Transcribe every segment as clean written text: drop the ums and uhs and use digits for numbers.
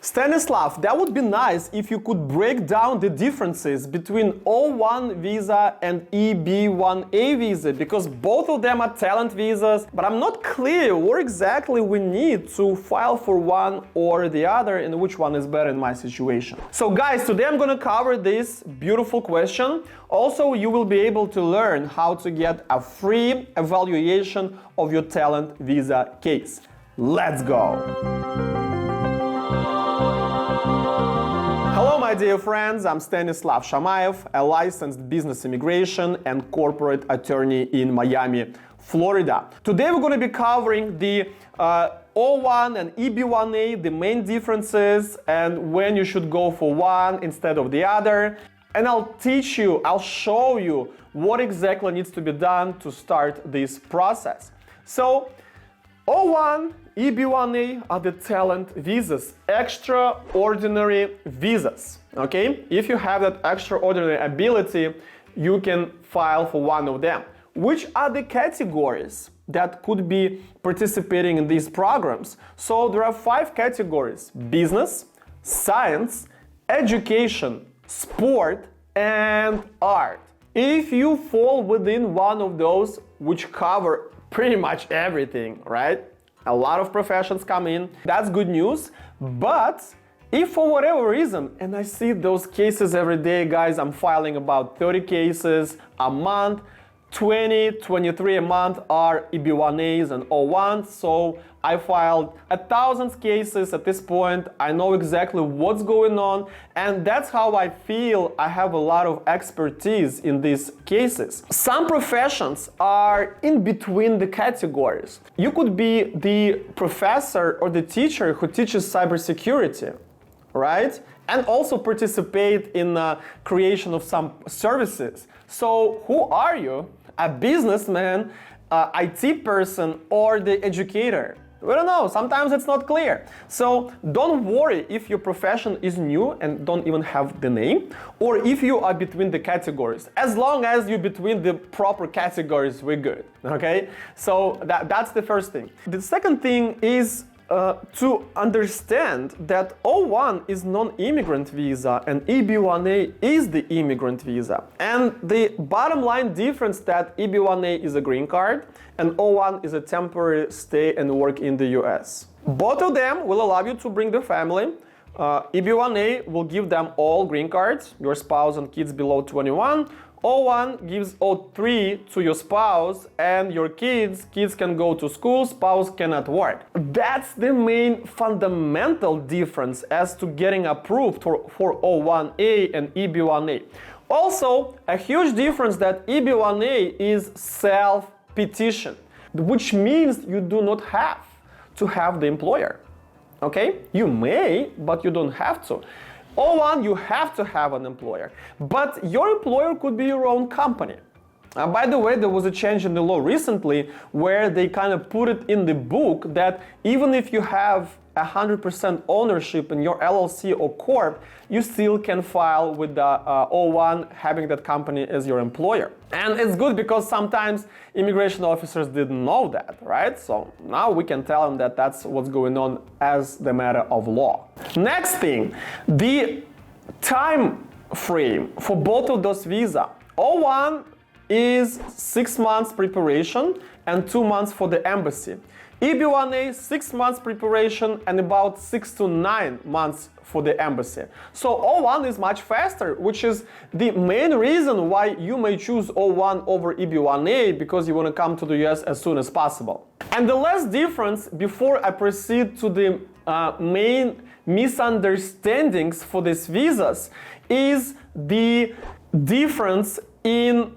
Stanislav, that would be nice if you could break down the differences between O-1 visa and EB-1A visa, because both of them are talent visas, but I'm not clear what exactly we need to file for one or the other and which one is better in my situation. So guys, today I'm gonna cover this beautiful question. Also, you will be able to learn how to get a free evaluation of your talent visa case. Let's go! Hello my dear friends, I'm Stanislav Shamayev, a licensed business immigration and corporate attorney in Miami, Florida. Today we're going to be covering the O-1 and EB-1A, the main differences and when you should go for one instead of the other. And I'll show you what exactly needs to be done to start this process. So, O-1, EB-1A are the talent visas, extraordinary visas, okay? If you have that extraordinary ability, you can file for one of them. Which are the categories that could be participating in these programs? So there are 5 categories: business, science, education, sport, and art. If you fall within one of those, which cover pretty much everything, right? A lot of professions come in, that's good news. But if for whatever reason, and I see those cases every day, guys, I'm filing about 30 cases a month, 20, 23 a month are EB-1As and O-1s, so I filed 1,000 cases at this point. I know exactly what's going on, and that's how I feel I have a lot of expertise in these cases. Some professions are in between the categories. You could be the professor or the teacher who teaches cybersecurity, right? And also participate in the creation of some services. So who are you? A businessman, IT person, or the educator? We don't know, sometimes it's not clear. So don't worry if your profession is new and don't even have the name, or if you are between the categories. As long as you're between the proper categories, we're good, okay? So that's the first thing. The second thing is to understand that O-1 is non-immigrant visa and EB-1A is the immigrant visa. And the bottom line difference that EB-1A is a green card and O-1 is a temporary stay and work in the US. Both of them will allow you to bring the family. EB-1A will give them all green cards, your spouse and kids below 21. O-1 gives O-3 to your spouse and your kids can go to school, spouse cannot work. That's the main fundamental difference as to getting approved for O-1A and EB-1A. Also, a huge difference that EB-1A is self-petition, which means you do not have to have the employer, okay? You may, but you don't have to. O-1, you have to have an employer, but your employer could be your own company. By the way, there was a change in the law recently where they kind of put it in the book that even if you have 100% ownership in your LLC or corp, you still can file with the O-1 having that company as your employer. And it's good because sometimes immigration officers didn't know that, right? So now we can tell them that that's what's going on as the matter of law. Next thing, the time frame for both of those visas. O-1 is 6 months preparation and 2 months for the embassy. EB-1A, 6 months preparation and about 6 to 9 months for the embassy. So O-1 is much faster, which is the main reason why you may choose O-1 over EB-1A, because you want to come to the US as soon as possible. And the last difference, before I proceed to the main misunderstandings for these visas, is the difference in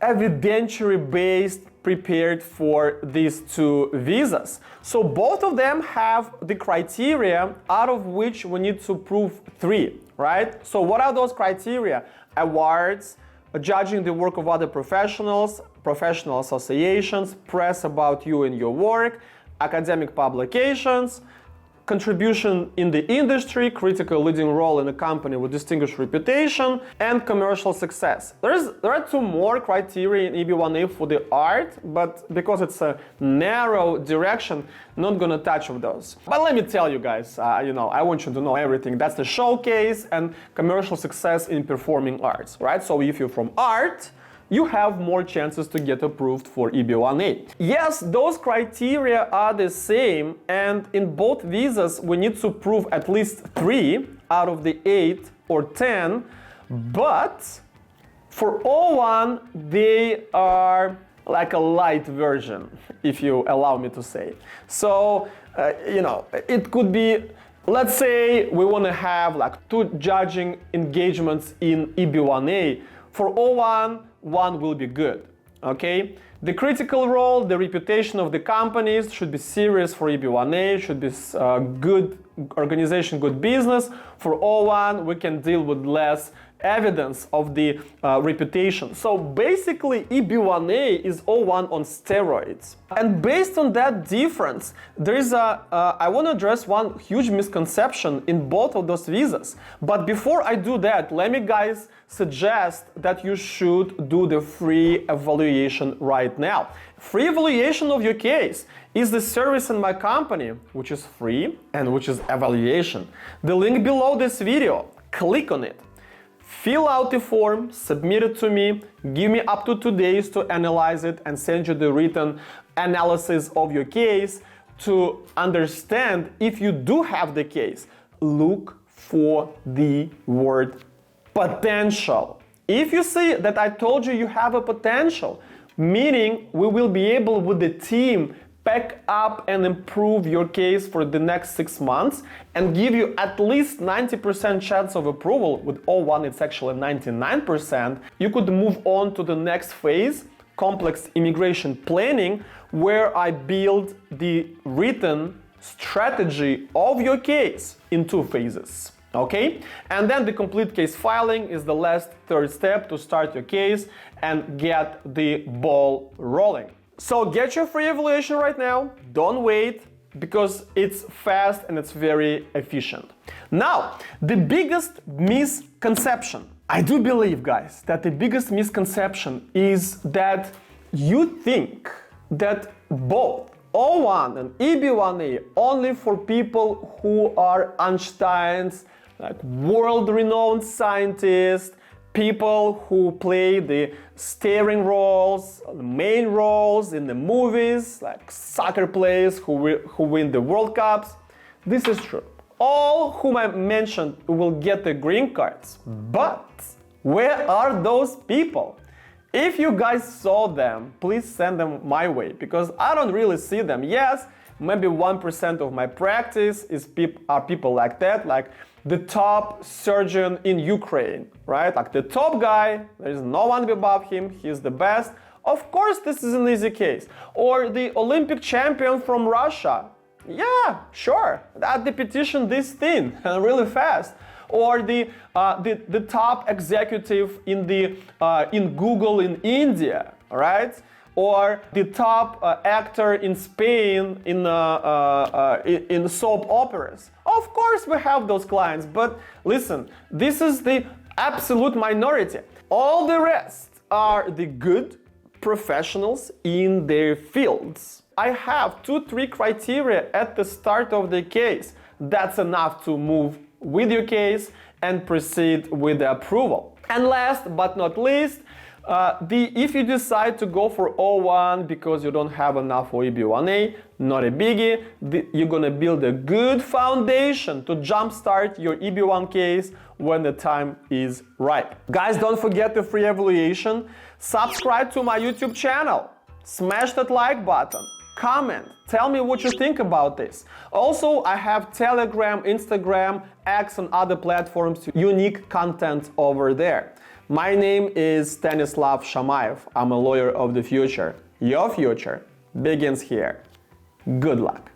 evidentiary-based prepared for these two visas. So both of them have the criteria out of which we need to prove 3, right? So what are those criteria? Awards, judging the work of other professionals, professional associations, press about you and your work, academic publications, contribution in the industry, critical leading role in a company with distinguished reputation, and commercial success. There are two more criteria in EB-1A for the art, but because it's a narrow direction, not gonna touch on those. But let me tell you guys, I want you to know everything. That's the showcase and commercial success in performing arts, right? So if you're from art, you have more chances to get approved for EB-1A. Yes, those criteria are the same, and in both visas we need to prove at least 3 out of the 8 or 10, but for O-1 they are like a light version, if you allow me to say. So, it could be, let's say we want to have like 2 judging engagements in EB-1A. For O-1, 1 will be good, okay? The critical role, the reputation of the companies should be serious for EB-1A, should be good organization, good business. For O-1, we can deal with less evidence of the reputation. So basically, EB-1A is O-1 on steroids. And based on that difference, there is I want to address one huge misconception in both of those visas. But before I do that, let me guys suggest that you should do the free evaluation right now. Free evaluation of your case is the service in my company, which is free and which is evaluation. The link below this video, click on it. Fill out the form, submit it to me, give me up to 2 days to analyze it and send you the written analysis of your case to understand if you do have the case. Look for the word potential. If you see that I told you you have a potential, meaning we will be able with the team pack up and improve your case for the next 6 months and give you at least 90% chance of approval. With O-1 it's actually 99%. You could move on to the next phase, complex immigration planning, where I build the written strategy of your case in 2 phases. Okay? And then the complete case filing is the last 3rd step to start your case and get the ball rolling. So get your free evaluation right now, don't wait, because it's fast and it's very efficient. Now, the biggest misconception, I do believe, guys, that the biggest misconception is that you think that both O-1 and EB-1A only for people who are Einsteins, like world-renowned scientists, people who play the starring roles, the main roles in the movies, like soccer players who win the World Cups. This is true. All whom I mentioned will get the green cards. But where are those people? If you guys saw them, please send them my way, because I don't really see them. Yes, maybe 1% of my practice are people like that, like the top surgeon in Ukraine, right? Like the top guy, there is no one above him, he's the best. Of course, this is an easy case. Or the Olympic champion from Russia. Yeah, sure, the petition this thin and really fast. Or the top executive in Google in India, right? Or the top actor in Spain in soap operas. Of course we have those clients, but listen, this is the absolute minority. All the rest are the good professionals in their fields. I have 2-3 criteria at the start of the case. That's enough to move with your case and proceed with the approval. And last but not least, if you decide to go for O-1 because you don't have enough for EB-1A, not a biggie. You're gonna build a good foundation to jumpstart your EB-1 case when the time is right. Guys, don't forget the free evaluation. Subscribe to my YouTube channel. Smash that like button. Comment. Tell me what you think about this. Also, I have Telegram, Instagram, X, and other platforms, unique content over there. My name is Stanislav Shamayev. I'm a lawyer of the future. Your future begins here. Good luck.